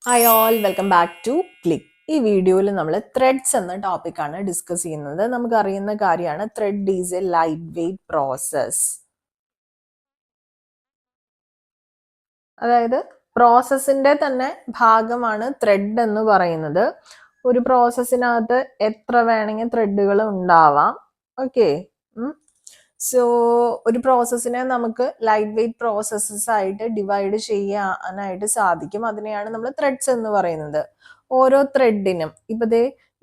Hi all, welcome back to click. ഈ വീഡിയോയിൽ നമ്മൾ ത്രെഡ്സ് എന്ന ടോപ്പിക്കാണ് ഡിസ്കസ് ചെയ്യുന്നത്. നമുക്കറിയുന്ന കാര്യമാണ് thread is a light weight process. അതായത് പ്രോസസ്സിന്റെ തന്നെ ഭാഗമാണ് ത്രെഡ് എന്ന് പറയുന്നത്. ഒരു പ്രോസസ്സിനകത്ത് എത്ര വേണമെങ്കിൽ ത്രെഡുകൾ ഉണ്ടാവാം. ഓക്കെ. സോ ഒരു പ്രോസസ്സിനെ നമുക്ക് ലൈറ്റ് വെയ്റ്റ് പ്രോസസ്സസ് ആയിട്ട് ഡിവൈഡ് ചെയ്യാനായിട്ട് സാധിക്കും. അതിനെയാണ് നമ്മൾ ത്രെഡ്സ് എന്ന് പറയുന്നത്. ഓരോ ത്രെഡിനും ഇപ്പൊ ദേ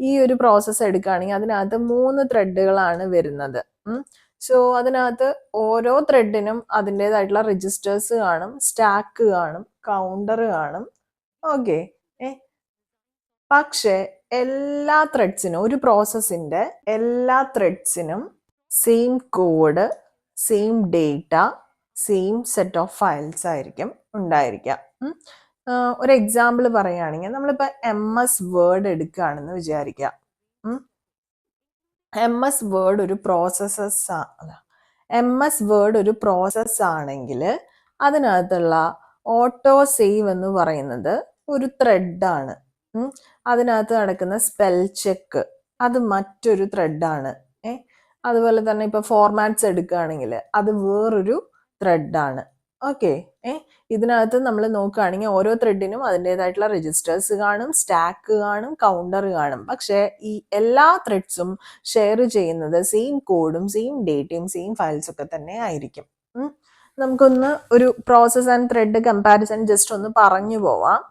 ഈ ഒരു പ്രോസസ്സ് എടുക്കുകയാണെങ്കിൽ അതിനകത്ത് 3 ത്രെഡുകളാണ് വരുന്നത്. സോ അതിനകത്ത് ഓരോ ത്രെഡിനും അതിൻ്റെതായിട്ടുള്ള രജിസ്റ്റേഴ്സ് കാണും, സ്റ്റാക്ക് കാണും, കൗണ്ടർ കാണും. ഓക്കെ. പക്ഷെ എല്ലാ ത്രെഡ്സിനും, ഒരു പ്രോസസ്സിന്റെ എല്ലാ ത്രെഡ്സിനും same code, same data, same set of files ആയിരിക്കും ഉണ്ടായിരിക്കുക. ഒരു എക്സാമ്പിൾ പറയുകയാണെങ്കിൽ നമ്മളിപ്പോൾ MS വേർഡ് എടുക്കുകയാണെന്ന് വിചാരിക്കുക. MS വേർഡ് ഒരു പ്രോസസ് ആണെങ്കിൽ അതിനകത്തുള്ള ഓട്ടോ സേവ് എന്ന് പറയുന്നത് ഒരു ത്രെഡാണ്. അതിനകത്ത് നടക്കുന്ന സ്പെൽ ചെക്ക് അത് മറ്റൊരു ത്രെഡാണ്. അതുപോലെ തന്നെ ഇപ്പൊ ഫോർമാറ്റ്സ് എടുക്കുകയാണെങ്കിൽ അത് വേറൊരു ത്രെഡാണ്. ഓക്കെ. ഇതിനകത്ത് നമ്മൾ നോക്കുകയാണെങ്കിൽ ഓരോ ത്രെഡിനും അതിൻ്റെതായിട്ടുള്ള രജിസ്റ്റേഴ്സ് കാണും, സ്റ്റാക്ക് കാണും, കൗണ്ടർ കാണും. പക്ഷെ ഈ എല്ലാ ത്രെഡ്സും ഷെയർ ചെയ്യുന്നത് സെയിം കോഡും സെയിം ഡേറ്റയും സെയിം ഫയൽസ് ഒക്കെ തന്നെ ആയിരിക്കും. നമുക്കൊന്ന് ഒരു process and thread comparison just ഒന്ന് പറഞ്ഞു പോവാം.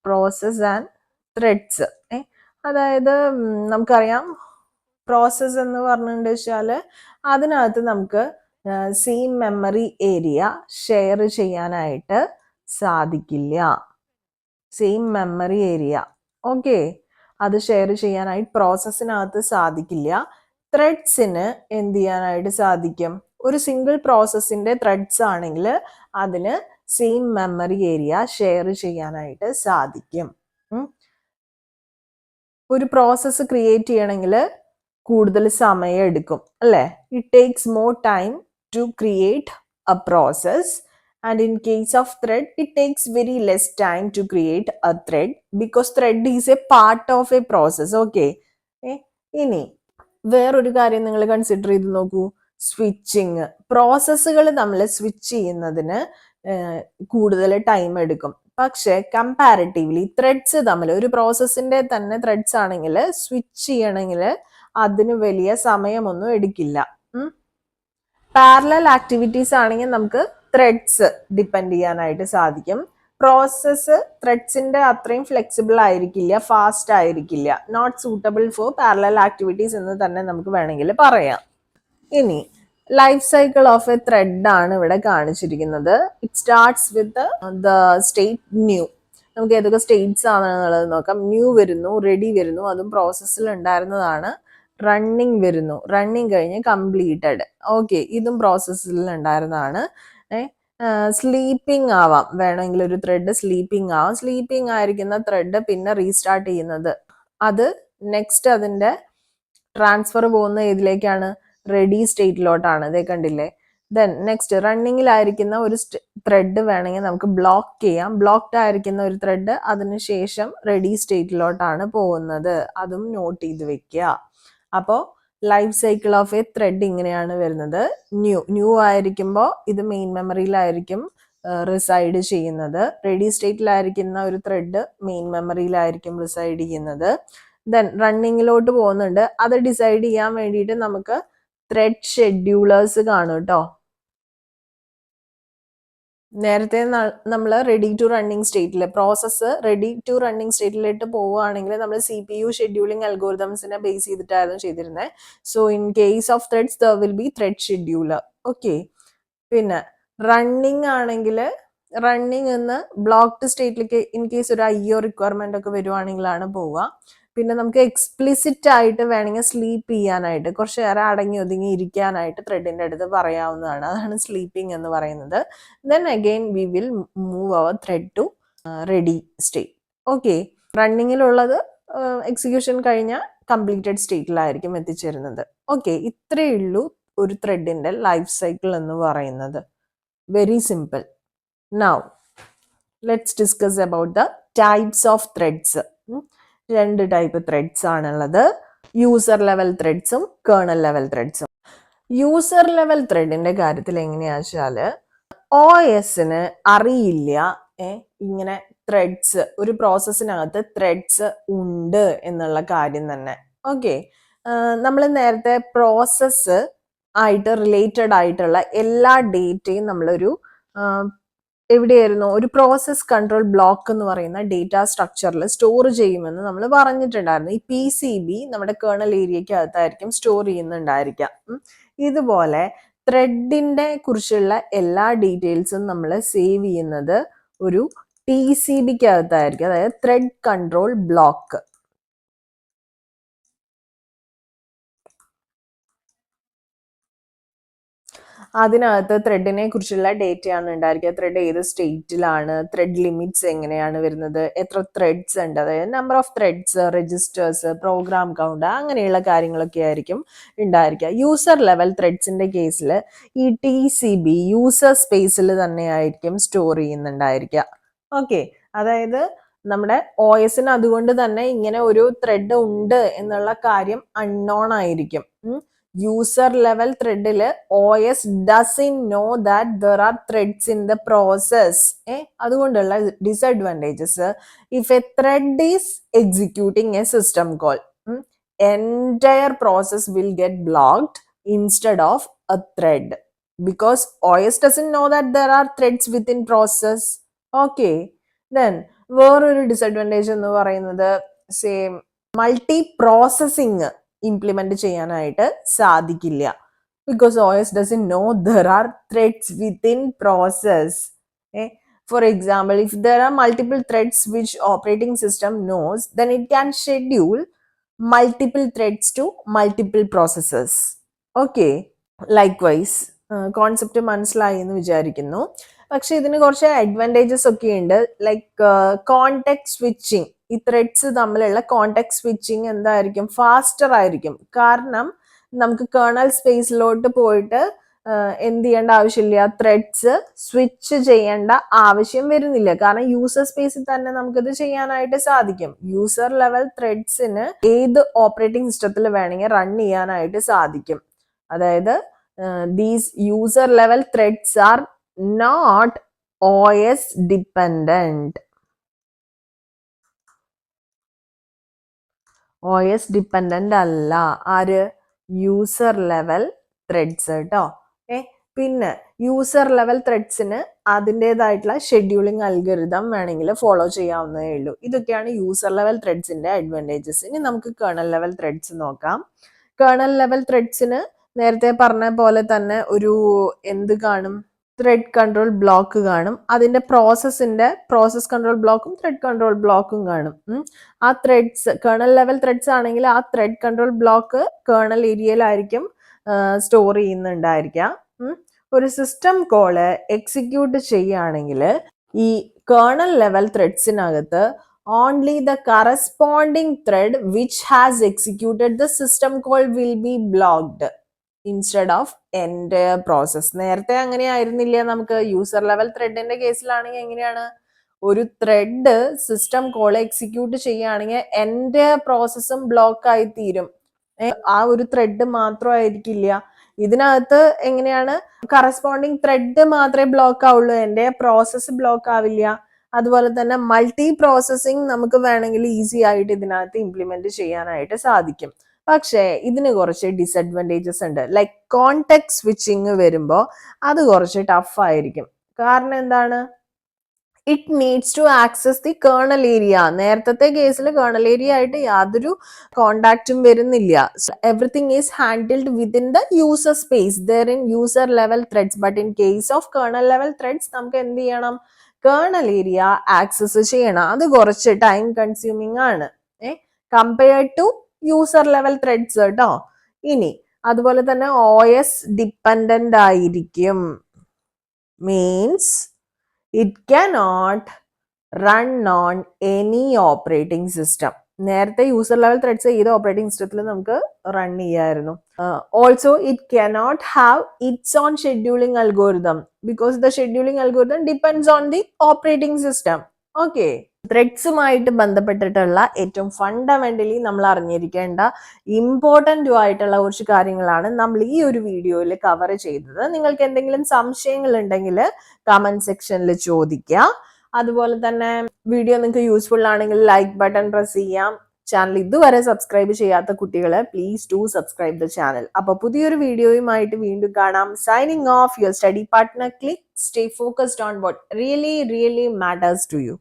Process and threads. അതായത് നമുക്കറിയാം പ്രോസസ് എന്ന് പറഞ്ഞിട്ട് വെച്ചാൽ അതിനകത്ത് നമുക്ക് സെയിം മെമ്മറി ഏരിയ ഷെയർ ചെയ്യാനായിട്ട് സാധിക്കില്ല. സെയിം മെമ്മറി ഏരിയ ഓക്കെ, അത് ഷെയർ ചെയ്യാനായിട്ട് പ്രോസസ്സിനകത്ത് സാധിക്കില്ല. ത്രെഡ്സിന് എന്ത് ചെയ്യാനായിട്ട് സാധിക്കും? ഒരു സിംഗിൾ പ്രോസസ്സിന്റെ ത്രെഡ്സ് ആണെങ്കിൽ അതിന് സെയിം മെമ്മറി ഏരിയ ഷെയർ ചെയ്യാനായിട്ട് സാധിക്കും. ഒരു പ്രോസസ്സ് ക്രിയേറ്റ് ചെയ്യണമെങ്കിൽ കൂടുതൽ സമയം എടുക്കും അല്ലേ? It takes more time to create a process and in case of thread it takes very less time to create a thread because thread is a part of a process. Okay. ഇനി വേറൊരു കാര്യം നിങ്ങൾ consider ചെയ്ത് നോക്കൂ. Switching. പ്രോസസ്സുകൾ നമ്മൾ switch ചെയ്യുന്നതിന് കൂടുതൽ ടൈം എടുക്കും. പക്ഷെ കമ്പാരിറ്റീവ്ലി ത്രെഡ്സ് തമ്മിൽ, ഒരു പ്രോസസ്സിന്റെ തന്നെ ത്രെഡ്സ് ആണെങ്കിൽ സ്വിച്ച് ചെയ്യണമെങ്കിൽ അതിന് വലിയ സമയമൊന്നും എടുക്കില്ല. പാരലൽ ആക്ടിവിറ്റീസ് ആണെങ്കിൽ നമുക്ക് ത്രെഡ്സ് ഡിപ്പെൻഡ് ചെയ്യാനായിട്ട് സാധിക്കും. പ്രോസസ്സ് ത്രെഡ്സിന്റെ അത്രയും ഫ്ലെക്സിബിൾ ആയിരിക്കില്ല, ഫാസ്റ്റ് ആയിരിക്കില്ല. Not suitable for parallel activities എന്ന് തന്നെ നമുക്ക് വേണമെങ്കിൽ പറയാം. ഇനി life cycle of a thread ആണ് ഇവിടെ കാണിച്ചിരിക്കുന്നത്. It starts with the state new. നമുക്ക് ഏതൊക്കെ സ്റ്റേറ്റ്സ് ആണെന്നുള്ളത് നോക്കാം. ന്യൂ വരുന്നു, റെഡി വരുന്നു, അതും പ്രോസസ്സിൽ ഉണ്ടായിരുന്നതാണ്. റണ്ണിങ് വരുന്നു, റണ്ണിങ് കഴിഞ്ഞ് കംപ്ലീറ്റഡ്. ഓക്കെ, ഇതും പ്രോസസ്സിൽ ഉണ്ടായിരുന്നതാണ്. സ്ലീപ്പിംഗ് ആവാം, വേണമെങ്കിൽ ഒരു ത്രെഡ് സ്ലീപ്പിംഗ് ആവാം. സ്ലീപ്പിംഗ് ആയിരിക്കുന്ന ത്രെഡ് പിന്നെ റീസ്റ്റാർട്ട് ചെയ്യുന്നത്, അത് നെക്സ്റ്റ് അതിന്റെ ട്രാൻസ്ഫർ പോകുന്ന ഏതിലേക്കാണ്? റെഡി സ്റ്റേറ്റിലോട്ടാണ്. ഇതേ കണ്ടില്ലേ? ദെൻ നെക്സ്റ്റ് റണ്ണിങ്ങിലായിരിക്കുന്ന ഒരു ത്രെഡ് വേണമെങ്കിൽ നമുക്ക് ബ്ലോക്ക് ചെയ്യാം. ബ്ലോക്ക്ഡ് ആയിരിക്കുന്ന ഒരു ത്രെഡ് അതിനുശേഷം റെഡി സ്റ്റേറ്റിലോട്ടാണ് പോകുന്നത്. അതും നോട്ട് ചെയ്ത് വെക്കുക. അപ്പോൾ life cycle of a thread ഇങ്ങനെയാണ് വരുന്നത്. ന്യൂ ആയിരിക്കുമ്പോൾ ഇത് മെയിൻ മെമ്മറിയിലായിരിക്കും റിസൈഡ് ചെയ്യുന്നത്. റെഡി സ്റ്റേറ്റിലായിരിക്കുന്ന ഒരു ത്രെഡ് മെയിൻ മെമ്മറിയിലായിരിക്കും റിസൈഡ് ചെയ്യുന്നത്. ദെൻ റണ്ണിങ്ങിലോട്ട് പോകുന്നുണ്ട്. അത് ഡിസൈഡ് ചെയ്യാൻ വേണ്ടിയിട്ട് നമുക്ക് ത്രെഡ് ഷെഡ്യൂളേഴ്സ് കാണും കേട്ടോ. നേരത്തെ നമ്മൾ റെഡി ടു റണ്ണിങ് സ്റ്റേറ്റിൽ, പ്രോസസ്സ് റെഡി ടു റണ്ണിങ് സ്റ്റേറ്റിലേക്ക് പോവുകയാണെങ്കിൽ നമ്മൾ CPU ഷെഡ്യൂളിംഗ് അൽഗോരിതംസിനെ ബേസ് ചെയ്തിട്ടായിരുന്നു ചെയ്തിരുന്നത്. So in case of threads there will be thread scheduler. Okay. പിന്നെ റണ്ണിങ് ആണെങ്കിൽ റണ്ണിങ് എന്ന് ബ്ലോക്ക്ഡ് സ്റ്റേറ്റിലേക്ക് ഇൻ കേസ് ഒരു IO റിക്വയർമെന്റ് ഒക്കെ വരുവാണെങ്കിലാണ് പോവുക. പിന്നെ നമുക്ക് എക്സ്പ്ലിസിറ്റ് ആയിട്ട് വേണമെങ്കിൽ സ്ലീപ്പ് ചെയ്യാനായിട്ട്, കുറച്ച് നേരം അടങ്ങി ഒതുങ്ങി ഇരിക്കാനായിട്ട് ത്രെഡിന്റെ അടുത്ത് പറയാവുന്നതാണ്. അതാണ് സ്ലീപ്പിംഗ് എന്ന് പറയുന്നത്. Then again we will move our thread to ready state. Okay. റണ്ണിങ്ങിലുള്ളത് എക്സിക്യൂഷൻ കഴിഞ്ഞ കംപ്ലീറ്റഡ് സ്റ്റേറ്റിലായിരിക്കും എത്തിച്ചേരുന്നത്. ഓക്കെ, ഇത്രയേ ഉള്ളൂ ഒരു ത്രെഡിന്റെ ലൈഫ് സൈക്കിൾ എന്ന് പറയുന്നത്. Very simple. Now let's discuss about the types of threads. രണ്ട് ടൈപ്പ് ത്രെഡ്സ് ആണുള്ളത്, യൂസർ ലെവൽ ത്രെഡ്സും കേർണൽ ലെവൽ ത്രെഡ്സും. യൂസർ ലെവൽ ത്രെഡിന്റെ കാര്യത്തിൽ എങ്ങനെയാ വെച്ചാല് ഒ എസിന് അറിയില്ല ഇങ്ങനെ ത്രെഡ്സ്, ഒരു പ്രോസസ്സിനകത്ത് ത്രെഡ്സ് ഉണ്ട് എന്നുള്ള കാര്യം തന്നെ. ഓക്കെ, നമ്മൾ നേരത്തെ പ്രോസസ്സ് ആയിട്ട് റിലേറ്റഡ് ആയിട്ടുള്ള എല്ലാ ഡേറ്റയും നമ്മളൊരു എവിടെയായിരുന്നു, ഒരു പ്രോസസ് കൺട്രോൾ ബ്ലോക്ക് എന്ന് പറയുന്ന ഡേറ്റ സ്ട്രക്ചറിൽ സ്റ്റോർ ചെയ്യുമെന്ന് നമ്മൾ പറഞ്ഞിട്ടുണ്ടായിരുന്നു. ഈ PCB നമ്മുടെ കേർണൽ ഏരിയയ്ക്ക് അകത്തായിരിക്കും സ്റ്റോർ ചെയ്യുന്നുണ്ടായിരിക്കാം. ഇതുപോലെ ത്രെഡിന്റെ കുറിച്ചുള്ള എല്ലാ ഡീറ്റെയിൽസും നമ്മൾ സേവ് ചെയ്യുന്നത് ഒരു TCBക്ക് അകത്തായിരിക്കും, അതായത് ത്രെഡ് കൺട്രോൾ ബ്ലോക്ക്. അതിനകത്ത് ത്രെഡിനെ കുറിച്ചുള്ള ഡേറ്റയാണ് ഉണ്ടായിരിക്കുക. ത്രെഡ് ഏത് സ്റ്റേറ്റിലാണ്, ത്രെഡ് ലിമിറ്റ്സ് എങ്ങനെയാണ് വരുന്നത്, എത്ര ത്രെഡ്സ് ഉണ്ട്, അതായത് number of threads, registers, program count, അങ്ങനെയുള്ള കാര്യങ്ങളൊക്കെ ആയിരിക്കും ഉണ്ടായിരിക്കുക. യൂസർ ലെവൽ ത്രെഡ്സിന്റെ കേസിൽ ഈ TCB യൂസർ സ്പേസിൽ തന്നെ ആയിരിക്കും സ്റ്റോർ ചെയ്യുന്നുണ്ടായിരിക്കുക. ഓക്കെ, അതായത് നമ്മുടെ OSന് അതുകൊണ്ട് തന്നെ ഇങ്ങനെ ഒരു ത്രെഡ് ഉണ്ട് എന്നുള്ള കാര്യം അൺനോൺ ആയിരിക്കും. യൂസർ ലെവൽ ത്രെഡില് OS doesn't know that there are threads in the process. അതുകൊണ്ടുള്ള disadvantages, if a thread is executing a system call, entire process will get blocked instead of a thread because OS doesn't know that there are threads within process. Okay, then വേറൊരു disadvantage എന്ന് പറയുന്നത് same multi processing implement ചെയ്യാനായിട്ട് സാധിക്കില്ല. Because OS doesn't know there are threads within process. For example, if there are multiple threads which operating system knows, then it can schedule multiple threads to multiple processes. Okay, likewise concept മനസ്സിലായി എന്ന് വിചാരിക്കുന്നു. പക്ഷെ ഇതിന് കുറച്ച് advantages ഒക്കെ ഉണ്ട്. Like context switching, ഈ threads തമ്മിലുള്ള കോണ്ടെക്സ്റ്റ് സ്വിച്ചിങ് എന്തായിരിക്കും, ഫാസ്റ്റർ ആയിരിക്കും. കാരണം നമുക്ക് കേർണൽ സ്പേസിലോട്ട് പോയിട്ട് എന്ത് ചെയ്യേണ്ട ആവശ്യമില്ല, ത്രെഡ്സ് സ്വിച്ച് ചെയ്യേണ്ട ആവശ്യം വരുന്നില്ല. കാരണം യൂസർ സ്പേസിൽ തന്നെ നമുക്കിത് ചെയ്യാനായിട്ട് സാധിക്കും. യൂസർ ലെവൽ ത്രെഡ്സിന് ഏത് ഓപ്പറേറ്റിംഗ് സിസ്റ്റത്തിൽ വേണമെങ്കിൽ റൺ ചെയ്യാനായിട്ട് സാധിക്കും. അതായത് these user level threads are not OS dependent. OS dependent അല്ല ആര്, യൂസർ ലെവൽ ത്രെഡ്സ് കേട്ടോ. പിന്നെ യൂസർ ലെവൽ ത്രെഡ്സിന് അതിൻ്റെതായിട്ടുള്ള ഷെഡ്യൂളിംഗ് അൽഗോരിതം വേണമെങ്കിൽ ഫോളോ ചെയ്യാവുന്നതേ ഉള്ളൂ. ഇതൊക്കെയാണ് യൂസർ ലെവൽ ത്രെഡ്സിന്റെ അഡ്വാൻറ്റേജസ്. ഇനി നമുക്ക് കേർണൽ ലെവൽ ത്രെഡ്സ് നോക്കാം. കേർണൽ ലെവൽ ത്രെഡ്സിന് നേരത്തെ പറഞ്ഞ പോലെ തന്നെ ഒരു എന്ത് കാണും, ത്രെഡ് കൺട്രോൾ ബ്ലോക്ക് കാണും. അതിന്റെ പ്രോസസ് കൺട്രോൾ ബ്ലോക്കും ത്രെഡ് കൺട്രോൾ ബ്ലോക്കും കാണും. ആ ത്രെഡ്സ് കേർണൽ ലെവൽ ത്രെഡ്സ് ആണെങ്കിൽ ആ ത്രെഡ് കൺട്രോൾ ബ്ലോക്ക് കേർണൽ ഏരിയയിലായിരിക്കും സ്റ്റോർ ചെയ്യുന്നുണ്ടായിരിക്കാം. ഒരു സിസ്റ്റം കോള് എക്സിക്യൂട്ട് ചെയ്യുകയാണെങ്കിൽ ഈ കേർണൽ ലെവൽ ത്രെഡ്സിനകത്ത് only the corresponding thread which has executed the system call will be blocked instead of entire process. നേരത്തെ അങ്ങനെ ആയിരുന്നില്ല. നമുക്ക് യൂസർ ലെവൽ ത്രെഡിന്റെ കേസിലാണെങ്കിൽ എങ്ങനെയാണ്, ഒരു ത്രെഡ് സിസ്റ്റം കോൾ എക്സിക്യൂട്ട് ചെയ്യുകയാണെങ്കിൽ entire പ്രോസസ്സും ബ്ലോക്ക് ആയി തീരും. ആ ഒരു ത്രെഡ് മാത്രമായിരിക്കില്ല. ഇതിനകത്ത് എങ്ങനെയാണ്, കറസ്പോണ്ടിങ് ത്രെഡ് മാത്രമേ ബ്ലോക്ക് ആവുള്ളൂ, എൻ്റെ പ്രോസസ്സ് ബ്ലോക്ക് ആവില്ല. അതുപോലെ തന്നെ മൾട്ടി പ്രോസസ്സിങ് നമുക്ക് വേണമെങ്കിൽ ഈസി ആയിട്ട് ഇതിനകത്ത് ഇംപ്ലിമെന്റ് ചെയ്യാനായിട്ട് സാധിക്കും. പക്ഷേ ഇതിന് കുറച്ച് ഡിസഡ്വാൻറ്റേജസ് ഉണ്ട്. ലൈക്ക് കോണ്ടെക്സ്റ്റ് സ്വിച്ചിങ് വരുമ്പോൾ അത് കുറച്ച് ടഫ് ആയിരിക്കും. കാരണം എന്താണ്, it needs to access the kernel area. നേരത്തെ കേസിൽ കേർണൽ ഏരിയ ആയിട്ട് യാതൊരു കോണ്ടാക്റ്റും വരുന്നില്ല. Everything is handled within the user space there in user level threads. But in case of kernel level threads നമുക്ക് എന്ത് ചെയ്യണം, കേർണൽ ഏരിയ ആക്സസ് ചെയ്യണം. അത് കുറച്ച് ടൈം കൺസ്യൂമിങ് ആണ് compared to user level threads കേട്ടോ. ഇനി അതുപോലെ തന്നെ OS ഡിപ്പെൻഡന്റ് ആയിരിക്കും. Means it cannot run on any operating system. നേരത്തെ യൂസർ ലെവൽ ത്രെഡ്സ് ഏത് ഓപ്പറേറ്റിംഗ് സിസ്റ്റത്തിൽ നമുക്ക് റൺ ചെയ്യായിരുന്നു. Also it cannot have its own scheduling algorithm because the scheduling algorithm depends on the operating system. Okay, ത്രെഡ്സുമായിട്ട് ബന്ധപ്പെട്ടിട്ടുള്ള ഏറ്റവും fundamentally നമ്മൾ അറിഞ്ഞിരിക്കേണ്ട important ആയിട്ടുള്ള കുറച്ച് കാര്യങ്ങളാണ് നമ്മൾ ഈ ഒരു വീഡിയോയിൽ കവർ ചെയ്തത്. നിങ്ങൾക്ക് എന്തെങ്കിലും സംശയങ്ങൾ ഉണ്ടെങ്കിൽ കമന്റ് സെക്ഷനിൽ ചോദിക്കുക. അതുപോലെ തന്നെ വീഡിയോ നിങ്ങൾക്ക് യൂസ്ഫുൾ ആണെങ്കിൽ ലൈക്ക് ബട്ടൺ പ്രസ് ചെയ്യാം. ചാനൽ ഇതുവരെ സബ്സ്ക്രൈബ് ചെയ്യാത്ത കുട്ടികളെ please do subscribe the channel. അപ്പൊ പുതിയൊരു വീഡിയോയുമായിട്ട് വീണ്ടും കാണാം. Signing off, your study partner. Click. Stay focused on what really matters to you.